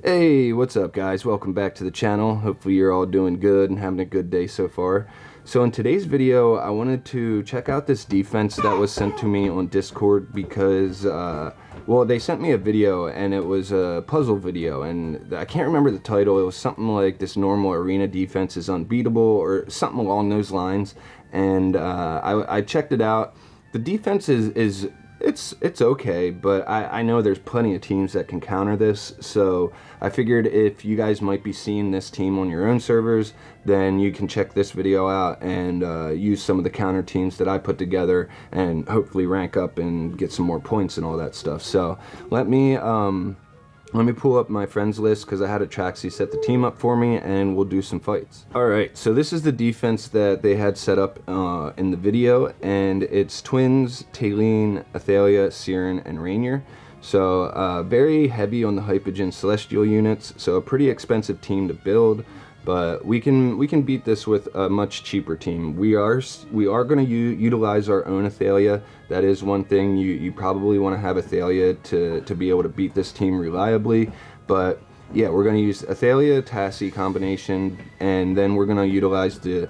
Hey, what's up guys? Welcome back to the channel. Hopefully you're all doing good and having a good day so far. So in today's video, I wanted to check out this defense that was sent to me on Discord because, well, they sent me a video and it was a puzzle video and I can't remember the title. It was something like this normal arena defense is unbeatable or something along those lines. And I checked it out. The defense is it's okay, but I know there's plenty of teams that can counter this, so I figured if you guys might be seeing this team on your own servers, then you can check this video out and use some of the counter teams that I put together and hopefully rank up and get some more points and all that stuff. So let me pull up my friends list because I had a Traxy set the team up for me and we'll do some fights. Alright, so this is the defense that they had set up in the video, and it's Twins, Taylene, Athalia, Siren, and Rainier. So very heavy on the Hypogen Celestial units, so a pretty expensive team to build, but we can beat this with a much cheaper team. We are going to utilize our own Athalia. That is one thing. You probably want to have Athalia to be able to beat this team reliably, but yeah, we're going to use Athalia Tassie combination, and then we're going to utilize the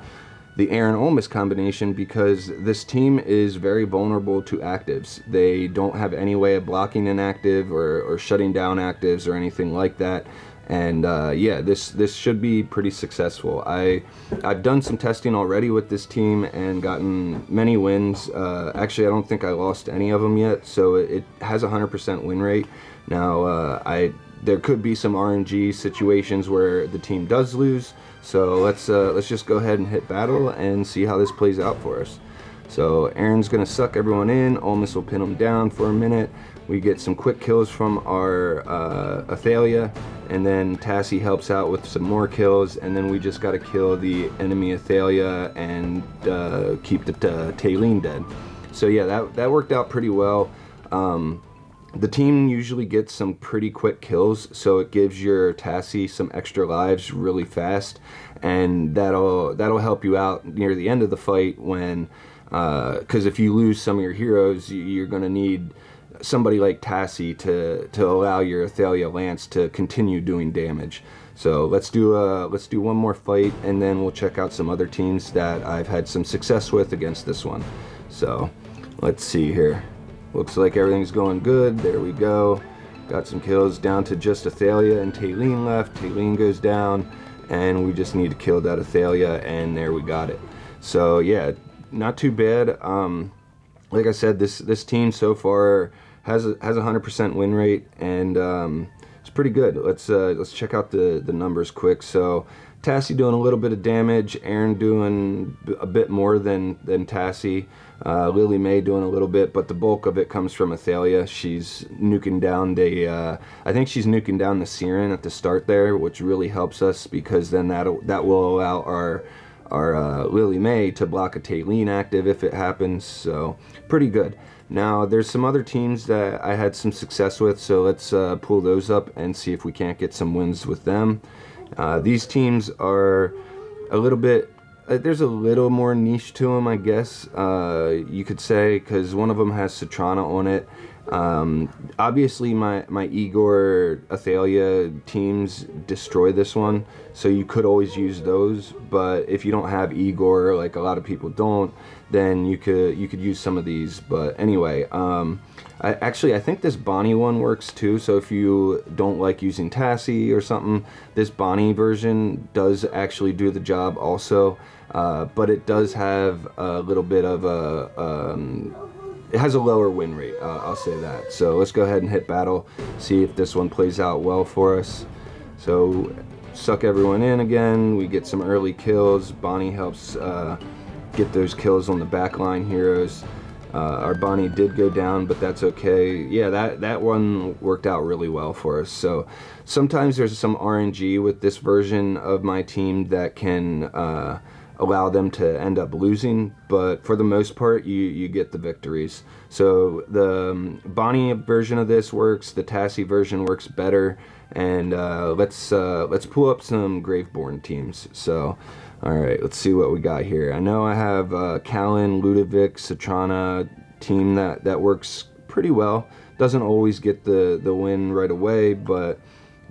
Aaron Olmis combination because this team is very vulnerable to actives. They don't have any way of blocking an active or shutting down actives or anything like that. And yeah, this should be pretty successful. I've done some testing already with this team and gotten many wins. Actually, I don't think I lost any of them yet, so it has a 100% win rate. Now, there could be some RNG situations where the team does lose, so let's just go ahead and hit battle and see how this plays out for us. So Aaron's gonna suck everyone in. Olmis will pin them down for a minute. We get some quick kills from our Athalia, and then Tassie helps out with some more kills, and then we just got to kill the enemy Athalia and keep the Taylene dead. So yeah, that worked out pretty well. The team usually gets some pretty quick kills, so it gives your Tassie some extra lives really fast, and that'll help you out near the end of the fight when, because if you lose some of your heroes, you're gonna need somebody like Tassie to allow your Athalia Lance to continue doing damage. So let's do one more fight, and then we'll check out some other teams that I've had some success with against this one. So let's see here. Looks like everything's going good. There we go. Got some kills down to just Athalia and Taylene left. Taylene goes down, and we just need to kill that Athalia, and there we got it. So yeah, not too bad. Like I said, this team so far has a 100% win rate, and it's pretty good. Let's check out the numbers quick. So Tassie doing a little bit of damage, Aaron doing a bit more than Tassie, Lily May doing a little bit, but the bulk of it comes from Athalia. She's nuking down I think she's nuking down the Siren at the start there, which really helps us because then that will allow our Lily May to block a Taylene active if it happens. So pretty good. Now there's some other teams that I had some success with, so let's pull those up and see if we can't get some wins with them. These teams are a little bit, there's a little more niche to them, I guess you could say, because one of them has Citrana on it. Obviously my Igor Athalia teams destroy this one, so you could always use those, but if you don't have Igor, like a lot of people don't, then you could use some of these. But anyway, I think this Bonnie one works too, so if you don't like using Tassie or something, this Bonnie version does actually do the job also, but it does have a little bit of it has a lower win rate, I'll say that. So let's go ahead and hit battle, see if this one plays out well for us. So suck everyone in again, we get some early kills. Bonnie helps get those kills on the backline heroes. Our Bonnie did go down, but that's okay. Yeah, that one worked out really well for us. So sometimes there's some RNG with this version of my team that can allow them to end up losing, but for the most part you get the victories. So the Bonnie version of this works, the Tassie version works better, and let's pull up some Graveborn teams. So alright, let's see what we got here. I know I have Callan, Ludovic, Citrana team that works pretty well. Doesn't always get the win right away, but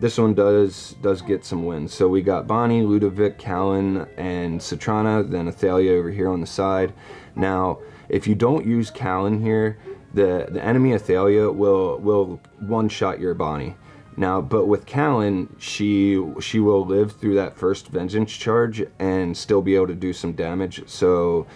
this one does get some wins. So we got Bonnie, Ludovic, Callan, and Citrana, then Athalia over here on the side. Now, if you don't use Callan here, the enemy Athalia will one-shot your Bonnie. Now, but with Callan, she will live through that first vengeance charge and still be able to do some damage. So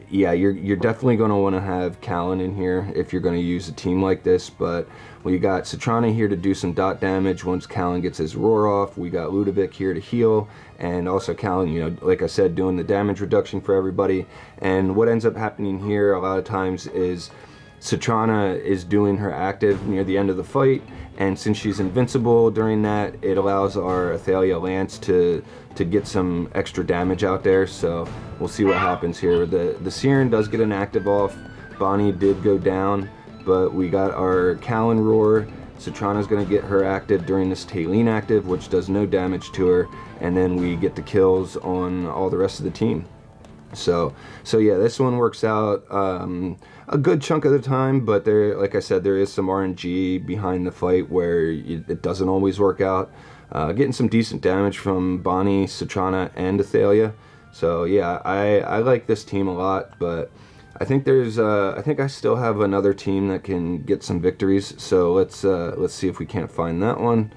yeah, you're definitely going to want to have Callan in here if you're going to use a team like this. But we got Citrana here to do some dot damage once Callan gets his roar off. We got Ludovic here to heal, and also Callan, you know, like I said, doing the damage reduction for everybody. And what ends up happening here a lot of times is Citrana is doing her active near the end of the fight, and since she's invincible during that, it allows our Athalia Lance to get some extra damage out there. So we'll see what happens here. The Siren does get an active off. Bonnie did go down, but we got our Callan Roar. Citrana's going to get her active during this Taylene active, which does no damage to her, and then we get the kills on all the rest of the team. So yeah, this one works out a good chunk of the time, but there, like I said, there is some RNG behind the fight where it doesn't always work out. Getting some decent damage from Bonnie, Citrana, and Athalia. So yeah, I like this team a lot, but I think I still have another team that can get some victories. So let's see if we can't find that one.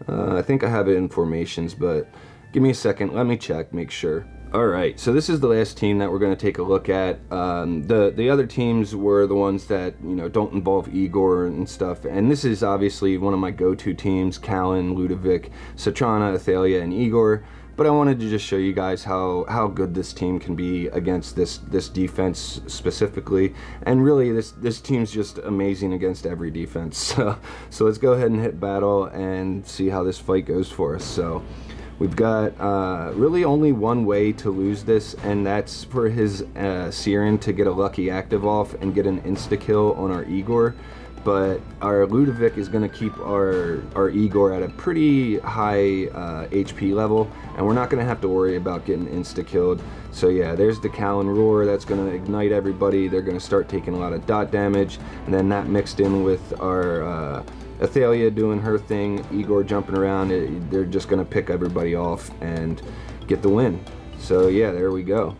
I think I have it in formations, but give me a second. Let me check, make sure. Alright, so this is the last team that we're going to take a look at. The other teams were the ones that, you know, don't involve Igor and stuff, and this is obviously one of my go-to teams: Callan, Ludovic, Citrana, Athalia, and Igor. But I wanted to just show you guys how good this team can be against this defense specifically, and really this team's just amazing against every defense. So let's go ahead and hit battle and see how this fight goes for us. So we've got really only one way to lose this, and that's for his Siren to get a lucky active off and get an insta-kill on our Igor. But our Ludovic is going to keep our Igor at a pretty high HP level, and we're not going to have to worry about getting insta-killed. So yeah, there's the Callan Roar. That's going to ignite everybody. They're going to start taking a lot of dot damage, and then that mixed in with our Athalia doing her thing, Igor jumping around, they're just going to pick everybody off and get the win. So yeah, there we go.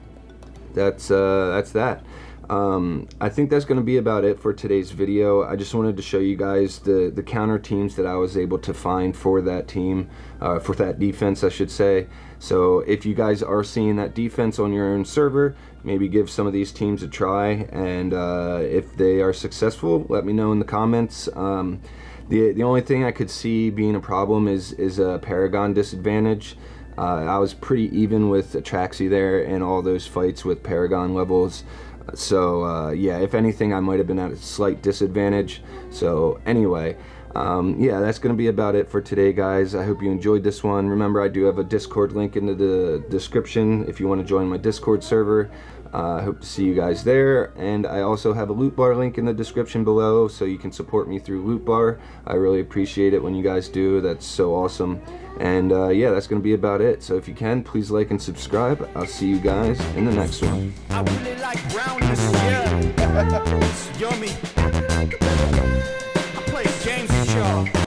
That's that. I think that's going to be about it for today's video. I just wanted to show you guys the counter teams that I was able to find for that team, for that defense, I should say. So if you guys are seeing that defense on your own server, maybe give some of these teams a try, and if they are successful, let me know in the comments. The only thing I could see being a problem is a Paragon disadvantage. I was pretty even with Atraxi there in all those fights with Paragon levels. So yeah, if anything, I might have been at a slight disadvantage. So anyway, yeah, that's going to be about it for today, guys. I hope you enjoyed this one. Remember, I do have a Discord link in the description if you want to join my Discord server. I hope to see you guys there, and I also have a loot bar link in the description below, so you can support me through loot bar. I really appreciate it when you guys do. That's so awesome. And yeah, that's gonna be about it. So if you can, please like and subscribe. I'll see you guys in the next one. I really like brownness, yeah. It's yummy. I play games with y'all.